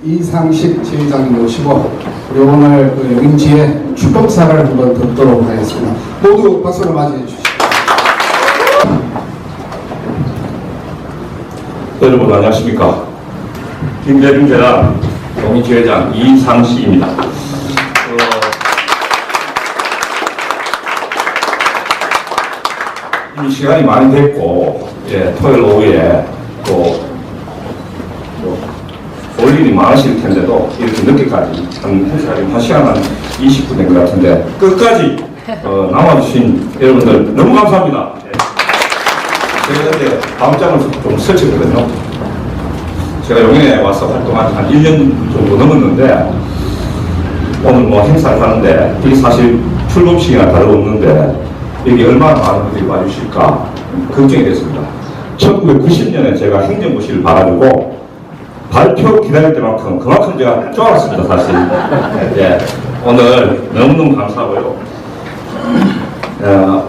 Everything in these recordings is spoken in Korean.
이상식 지회장님 모시고 우리 오늘 영인지의 축복사를 한번 듣도록 하겠습니다. 모두 박수로 맞이해 주시죠. 여러분 안녕하십니까. 김대중 재단 영인지회장 이상식입니다. 이 시간이 많이 됐고, 토요일 오후에 또 볼 일이 많으실 텐데도 이렇게 늦게까지 한 시간 한 20분 된 것 같은데 끝까지 남아주신 여러분들 너무 감사합니다. 제가 그때 다음장을 좀 설치거든요. 제가 용인에 와서 활동한 한 1년 정도 넘었는데 오늘 뭐 행사를 하는데 이게 사실 출범식이나 다름없는데 여기 얼마나 많은 분들이 와주실까 걱정이 됐습니다. 1990년에 제가 행정고시를 봐가지고 발표 기다릴 때만큼 그만큼 제가 쫄았습니다 사실. 오늘 너무너무 감사하고요.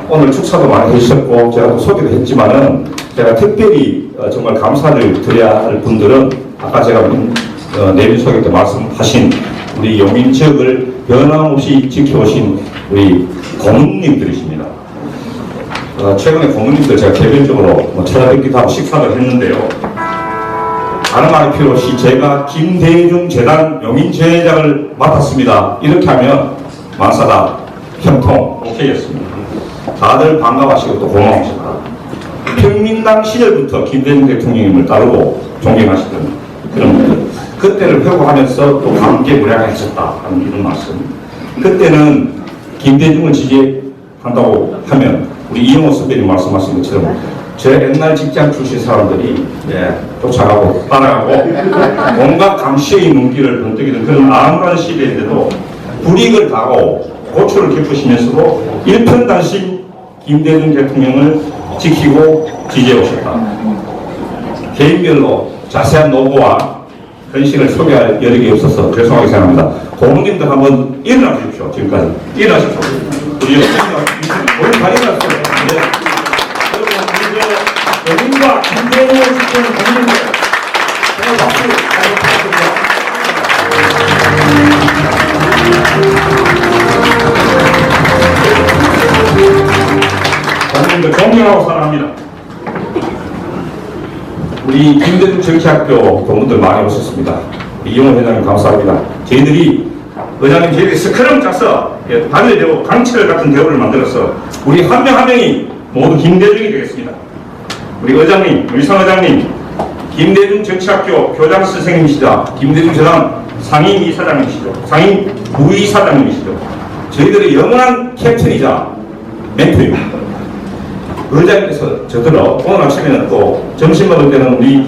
오늘 축사도 많이 해주셨고 제가 또 소개를 했지만은 제가 특별히 정말 감사를 드려야 할 분들은 아까 제가 내빈 소개 때 말씀하신 우리 용인 지역을 변함없이 지켜오신 우리 고문님들이십니다. 최근에 고문님들 제가 개별적으로 찾아뵙기도 하고 식사를 했는데요. 다른 말이 필요 없이 제가 김대중 재단 용인지회장을 맡았습니다. 이렇게 하면 만사다 형통 오케이였습니다. 다들 반가워하시고 또 고마우십니다. 평민당 시절부터 김대중 대통령님을 따르고 존경하시던 그런 분들, 그때를 회고하면서 또 감개무량하셨다 하는 이런 말씀. 그때는 김대중을 지지한다고 하면 우리 이영호 선배님 말씀하신 것처럼 제 옛날 직장 출신 사람들이 쫓아가고 따라가고 온갖 감시의 눈길을 번뜩이는 그런 암울한 시대인데도 불이익을 당하고 고초를 겪으시면서도 일편단심 김대중 대통령을 지키고 지지해 오셨다. 개인별로 자세한 노고와 헌신을 소개할 여력이 없어서 죄송하게 생각합니다. 고모님들 한번 일어나 주십시오. 지금까지 일어나십시오. 우리 오늘 다리가 여러분과 김대중을 지키는 국민들 오늘 박수 국민들 존경하고 사랑합니다. 우리 김대중 정치학교 동문들 많이 오셨습니다. 이용호 회장님 감사합니다. 저희들이 의장님 저희들이 스크럼 짜서 반대되고 강철 같은 대우를 만들어서 우리 한 명 한 명이 모두 김대중이 되겠습니다. 우리 의장님, 우리 상 의장님, 김대중 정치학교 교장 선생님이시자 김대중 재단 상임 이사장님이시죠. 상임 부이사장님이시죠. 저희들의 영원한 캡틴이자 멘토입니다. 의장님께서 저더러 오늘 아침에는 또 점심 먹을 때는 우리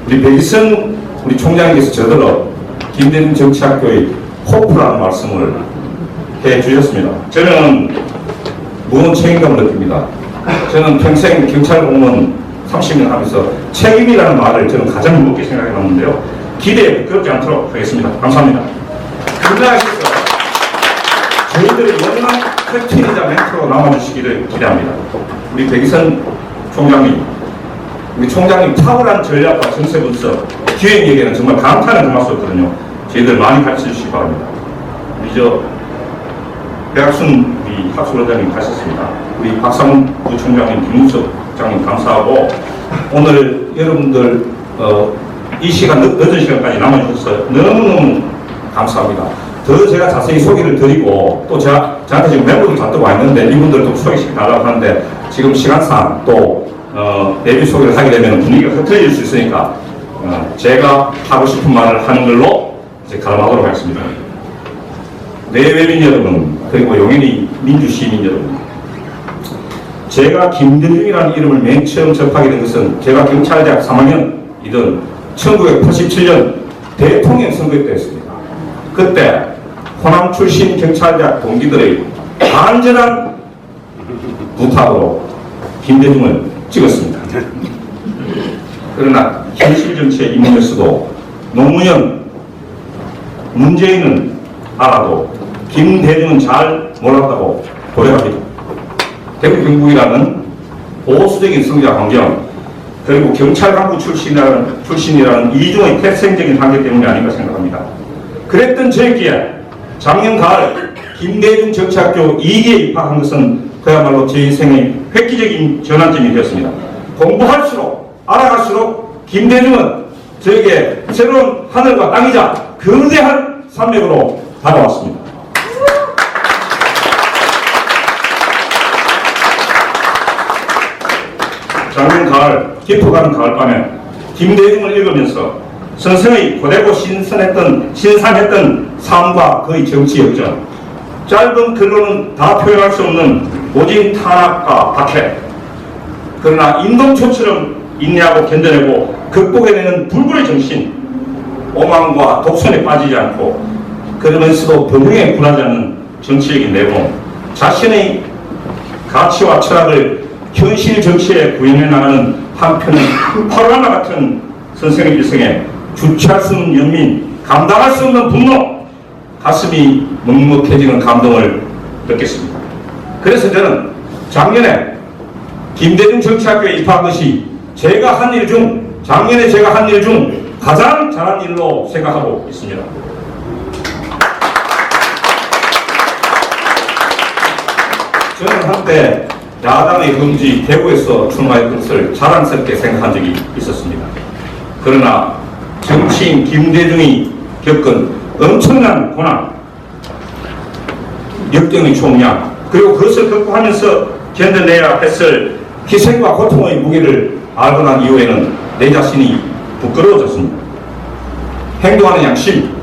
백이선 우리 총장님께서 저더러 김대중 정치학교의 호프라는 말씀을 해 주셨습니다. 저는 무거운 책임감을 느낍니다. 저는 평생 경찰 공무원 30년 하면서 책임이라는 말을 저는 가장 무겁게 생각해 놨는데요. 기대에 부끄럽지 않도록 하겠습니다. 감사합니다. 건강하셔서 저희들의 영원한 캡틴이자 멘토로 남아주시기를 기대합니다. 우리 백이선 총장님, 우리 총장님 탁월한 전략과 정세 분석, 기획에게는 정말 감탄을 금할 수 없거든요. 저희들 많이 가르쳐 주시기 바랍니다. 우리 백학순 우리 학술원장님 가셨습니다. 우리 박상훈 부총장님, 김문석 장님 감사하고 오늘 여러분들 이 시간 늦은 시간까지 남아주셔서 너무너무 감사합니다. 더 제가 자세히 소개를 드리고 또 저한테 지금 멤버들 잔뜩 와 있는데 이분들도 소개시켜달라고 하는데 지금 시간상 또 내비 소개를 하게 되면 분위기가 흐트러질 수 있으니까 제가 하고 싶은 말을 하는 걸로 이제 가름하도록 하겠습니다. 내외민 여러분, 그리고 용인이 민주시민 여러분, 제가 김대중이라는 이름을 맨 처음 접하게 된 것은 제가 경찰대학 3학년이던 1987년 대통령 선거 때였습니다. 그때 호남 출신 경찰대학 동기들의 간절한 부탁으로 김대중을 찍었습니다. 그러나 현실 정치에 입문했어도 노무현, 문재인은 알아도 김대중은 잘 몰랐다고 고려합니다. 대구 경북이라는 보수적인 성장 환경, 그리고 경찰 간부 출신이라는 이중의 태생적인 한계 때문이 아닌가 생각합니다. 그랬던 저에게 작년 가을 김대중 정치학교 2기에 입학한 것은 그야말로 제 인생의 획기적인 전환점이 되었습니다. 공부할수록 알아갈수록 김대중은 저에게 새로운 하늘과 땅이자 거대한 산맥으로 다가왔습니다. 작년 가을 깊어가는 가을밤에 김대중을 읽으면서 선생의 고되고 신선했던 삶과 그의 정치 역전, 짧은 글로는 다 표현할 수 없는 오진 탄압과 박해, 그러나 인동초처럼 인내하고 견뎌내고 극복해내는 불굴의 정신, 오만과 독선에 빠지지 않고 그러면서도 병행에 굴하지 않는 정치적인 내공, 자신의 가치와 철학을 현실 정치에 구현해 나가는 한편의 파라나 같은 선생의 일생에 주체할 수 없는 연민, 감당할 수 없는 분노, 가슴이 먹먹해지는 감동을 느꼈습니다. 그래서 저는 작년에 김대중 정치학교에 입학한 것이 제가 한 일 중, 작년에 제가 한 일 중 가장 잘한 일로 생각하고 있습니다. 저는 한때 야당의 금지 대구에서 출마했던 것을 자랑스럽게 생각한 적이 있었습니다. 그러나 정치인 김대중이 겪은 엄청난 고난, 역경의 총량, 그리고 그것을 극복하면서 견뎌내야 했을 희생과 고통의 무게를 알고 난 이후에는 내 자신이 부끄러워졌습니다. 행동하는 양심,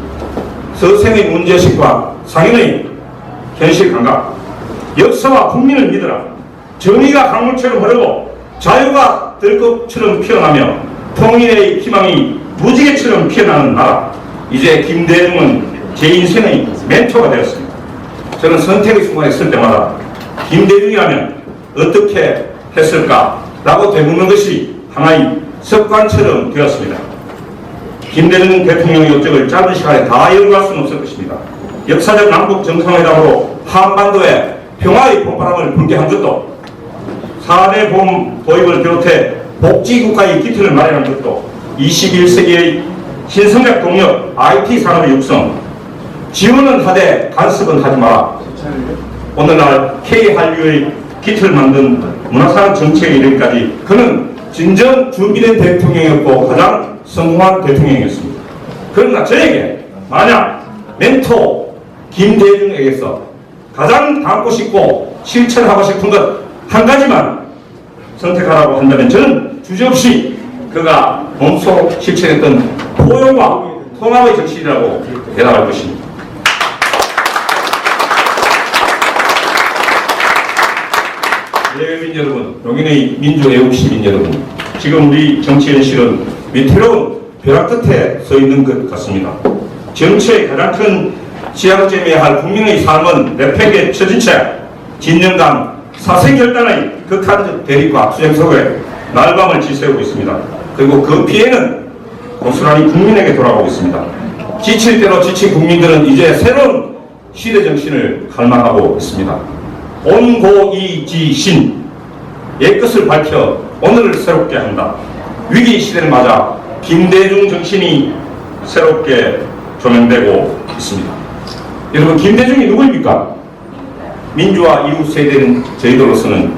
서생의 문제의식과 상인의 현실 감각, 역사와 국민을 믿으라, 정의가 강물처럼 흐르고 자유가 들꽃처럼 피어나며 통일의 희망이 무지개처럼 피어나는 나라. 이제 김대중은 제 인생의 멘토가 되었습니다. 저는 선택의 순간에 설 때마다 김대중이라면 어떻게 했을까라고 되묻는 것이 하나의 습관처럼 되었습니다. 김대중 대통령의 업적을 짧은 시간에 다 연구할 수는 없을 것입니다. 역사적 남북 정상회담으로 한반도에 평화의 봄바람을 불게 한 것도, 4대 봄 도입을 비롯해 복지국가의 기틀을 마련한 것도, 21세기의 신성장 동력 IT 산업의 육성, 지원은 하되 간섭은 하지 마라. 오늘날 K한류의 기틀을 만든 문화산업 정책에 이르기까지 그는 진정 준비된 대통령이었고 가장 성공한 대통령이었습니다. 그러나 저에게 만약 멘토 김대중에게서 가장 담고 싶고 실천하고 싶은 것 한 가지만 선택하라고 한다면 저는 주저없이 그가 몸소 실천했던 포용과 통합의 정신이라고 대답할 것입니다. 예민 여러분, 용인의 민주애국 시민 여러분, 지금 우리 정치 현실은 위태로운 벼락 끝에 서 있는 것 같습니다. 정치의 가장 큰 지향점이어야 할 국민의 삶은 내팽에 처진 채 진영당 사생결단의 극한적 대립과 투쟁 속에 날밤을 지새우고 있습니다. 그리고 그 피해는 고스란히 국민에게 돌아오고 있습니다. 지칠 대로 지친 국민들은 이제 새로운 시대 정신을 갈망하고 있습니다. 온고이지신, 옛것을 밝혀 오늘을 새롭게 한다. 위기 시대를 맞아 김대중 정신이 새롭게 조명되고 있습니다. 여러분, 김대중이 누구입니까? 민주화 이후 세대인 저희들로서는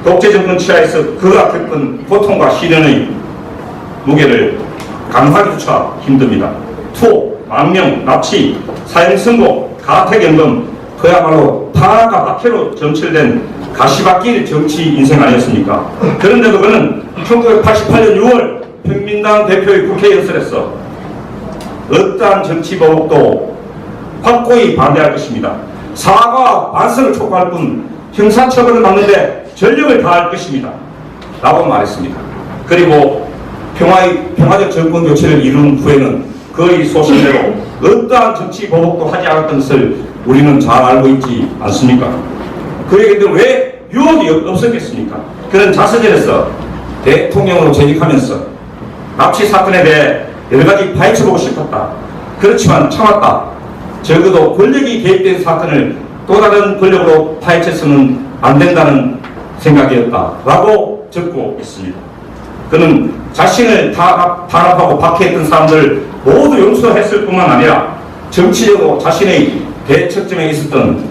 독재정권 치하에서 그가 겪은 고통과 시련의 무게를 감당하기조차 힘듭니다. 투, 망명, 납치, 사형선고, 가택연금, 그야말로 탄압과 박해로 점철된 가시밭길 정치 인생 아니었습니까? 그런데도 그는 1988년 6월 평민당 대표의 국회 연설에서 어떠한 정치 보복도 확고히 반대할 것입니다. 사과와 반성을 촉구할 뿐 형사처벌을 막는데 전력을 다할 것입니다. 라고 말했습니다. 그리고 평화적 정권 교체를 이룬 후에는 그의 소신대로 어떠한 정치 보복도 하지 않았던 것을 우리는 잘 알고 있지 않습니까? 그에게는 왜 유혹이 없었겠습니까? 그런 자서전에서 대통령으로 재직하면서 납치 사건에 대해 여러 가지 파헤쳐보고 싶었다. 그렇지만 참았다. 적어도 권력이 개입된 사건을 또 다른 권력으로 파헤쳐서는 안 된다는 생각이었다. 라고 적고 있습니다. 그는 자신을 탄압하고 박해했던 사람들 모두 용서했을 뿐만 아니라 정치적으로 자신의 대척점에 있었던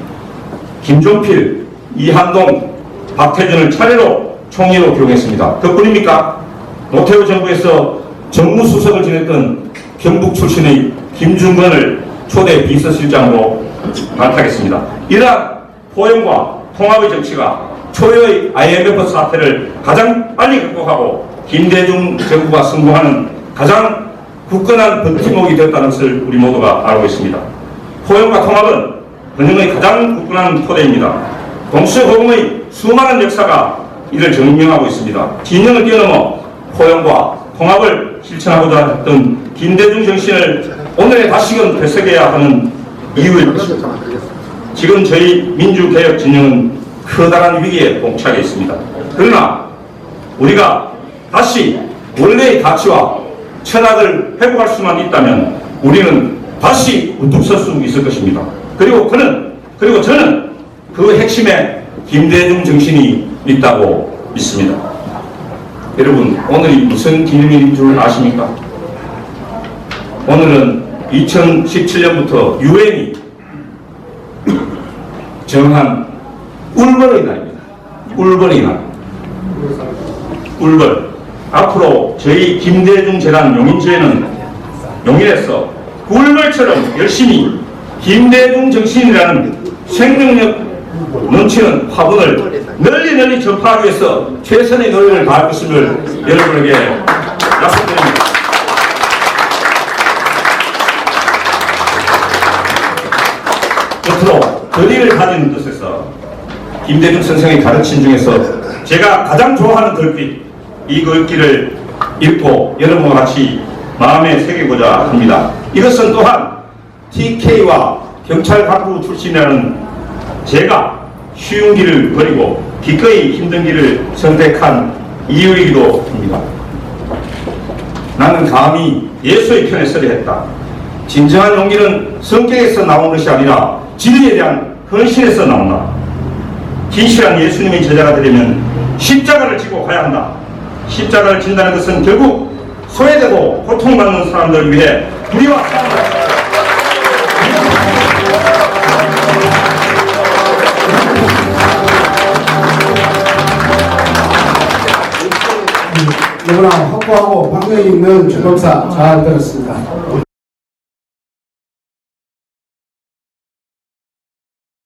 김종필, 이한동, 박태준을 차례로 총리로 기용했습니다. 그뿐입니까? 노태우 정부에서 정무수석을 지냈던 경북 출신의 김중건을 초대 비서실장으로 발탁했습니다. 이러한 포용과 통합의 정치가 초유의 IMF 사태를 가장 빨리 극복하고 김대중 정부가 성공하는 가장 굳건한 버팀목이 되었다는 것을 우리 모두가 알고 있습니다. 포용과 통합은 번영의 가장 굳건한 토대입니다. 동서호금의 수많은 역사가 이를 증명하고 있습니다. 진영을 뛰어넘어 포용과 통합을 실천하고자 했던 김대중 정신을 오늘에 다시금 되새겨야 하는 이유일 것입니다. 지금 저희 민주개혁 진영은 커다란 위기에 봉착해 있습니다. 그러나 우리가 다시 원래의 가치와 철학을 회복할 수만 있다면 우리는 다시 우뚝 설 수 있을 것입니다. 그리고 저는 그 핵심에 김대중 정신이 있다고 믿습니다. 여러분, 오늘이 무슨 기념일인 줄 아십니까? 오늘은 2017년부터 유엔이 정한 울벌의 날입니다. 울벌의 날. 울벌. 앞으로 저희 김대중 재단 용인지회는 용인에서 울벌처럼 열심히 김대중 정신이라는 생명력 넘치는 화분을 널리 전파하기 위해서 최선의 노력을 다할 것임을 여러분에게 약속드립니다. 끝으로 거리를 가진 뜻에서 김대중 선생의 가르침 중에서 제가 가장 좋아하는 글귀, 이 글귀를 읽고 여러분과 같이 마음에 새기고자 합니다. 이것은 또한 TK와 경찰 간부 출신이라는 제가 쉬운 길을 버리고 기꺼이 힘든 길을 선택한 이유이기도 합니다. 나는 감히 예수의 편에 서려 했다. 진정한 용기는 성격에서 나오는 것이 아니라 진리에 대한 헌신에서 나온다. 진실한 예수님의 제자가 되려면 십자가를 지고 가야 한다. 십자가를 진다는 것은 결국 소외되고 고통받는 사람들을 위해 우리와 싸운다. 너무나 확고하고 방향 있는 주검사 잘 들었습니다.